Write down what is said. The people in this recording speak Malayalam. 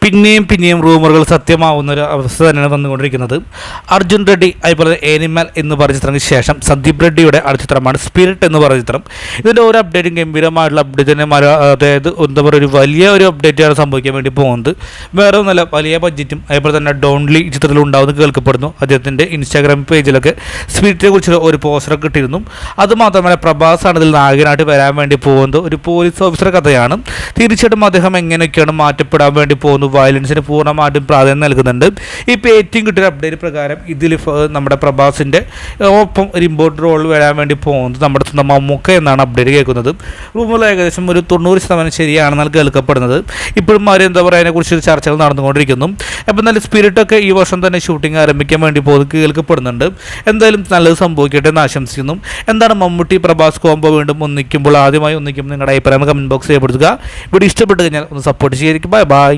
പിന്നെയും റൂമറുകൾ സത്യമാവുന്ന ഒരു അവസ്ഥ തന്നെയാണ് വന്നുകൊണ്ടിരിക്കുന്നത്. അർജുൻ റെഡ്ഡി അതുപോലെ ഏനിമൽ എന്ന് പറഞ്ഞ ചിത്രങ്ങൾക്ക് ശേഷം സന്ദീപ് റെഡ്ഡിയുടെ അടുത്ത ചിത്രമാണ് സ്പിരിറ്റ് എന്ന് പറഞ്ഞ ചിത്രം. ഇതിൻ്റെ ഒരു അപ്ഡേറ്റും ഗംഭീരമായിട്ടുള്ള അപ്ഡേറ്റ് തന്നെ അതായത് എന്താ പറയുക, ഒരു വലിയ ഒരു അപ്ഡേറ്റാണ് സംഭവിക്കാൻ വേണ്ടി പോകുന്നത്. വേറെ ഒന്നല്ല, വലിയ ബഡ്ജറ്റും അതുപോലെ തന്നെ ഡോൺലി ചിത്രത്തിൽ ഉണ്ടാവുന്ന കേൾക്കപ്പെടുന്നു. അദ്ദേഹത്തിൻ്റെ ഇൻസ്റ്റാഗ്രാം പേജിലൊക്കെ സ്പിരിറ്റിനെ കുറിച്ചുള്ള ഒരു പോസ്റ്ററൊക്കെ കിട്ടിയിരുന്നു. അതുമാത്രമല്ല, പ്രഭാസാണ് ഇതിൽ നായകനായിട്ട് വരാൻ വേണ്ടി പോകുന്നത്. ഒരു പോലീസ് ഓഫീസറുടെ കഥയാണ്. തീർച്ചയായിട്ടും അദ്ദേഹം എങ്ങനെയൊക്കെയാണ് മാറ്റപ്പെടാൻ വേണ്ടി പോകുന്നത്, വയലൻസിന് പൂർണ്ണമായിട്ടും പ്രാധാന്യം നൽകുന്നുണ്ട്. ഇപ്പോൾ ഏറ്റവും കിട്ടിയ അപ്ഡേറ്റ് പ്രകാരം ഇതിൽ നമ്മുടെ പ്രഭാസിൻ്റെ ഒപ്പം ഒരു ഇമ്പോർട്ടൻ്റ് റോൾ വരാൻ വേണ്ടി പോകുന്നത് നമ്മുടെ സ്വന്തം മമ്മൂക്ക എന്നാണ് അപ്ഡേറ്റ് കേൾക്കുന്നത്. റൂമുകൾ ഏകദേശം ഒരു 90% ശരിയാണെന്നാണ് കേൾക്കപ്പെടുന്നത്. ഇപ്പോഴും എന്താ പറയുക, അതിനെക്കുറിച്ച് ചർച്ചകൾ നടന്നുകൊണ്ടിരിക്കുന്നു. അപ്പോൾ നല്ല സ്പിരിറ്റൊക്കെ ഈ വർഷം തന്നെ ഷൂട്ടിംഗ് ആരംഭിക്കാൻ വേണ്ടി പോകുന്നത് കേൾക്കപ്പെടുന്നുണ്ട്. എന്തായാലും നല്ലത് സംഭവിക്കട്ടെ എന്ന് ആശംസിക്കുന്നു. എന്താണ് മമ്മൂട്ടി പ്രഭാസ് കോംബോ വീണ്ടും ഒന്നിക്കുമ്പോൾ ആദ്യമായി ഒന്നിക്കുമ്പോൾ നിങ്ങളുടെ അഭിപ്രായം കമൻറ്റ് ബോക്സ് ചെയ്യപ്പെടുത്തുക. വീഡിയോ ഇഷ്ടപ്പെട്ട് കഴിഞ്ഞാൽ ഒന്ന് സപ്പോർട്ട് ചെയ്യായിരിക്കും. ബൈ.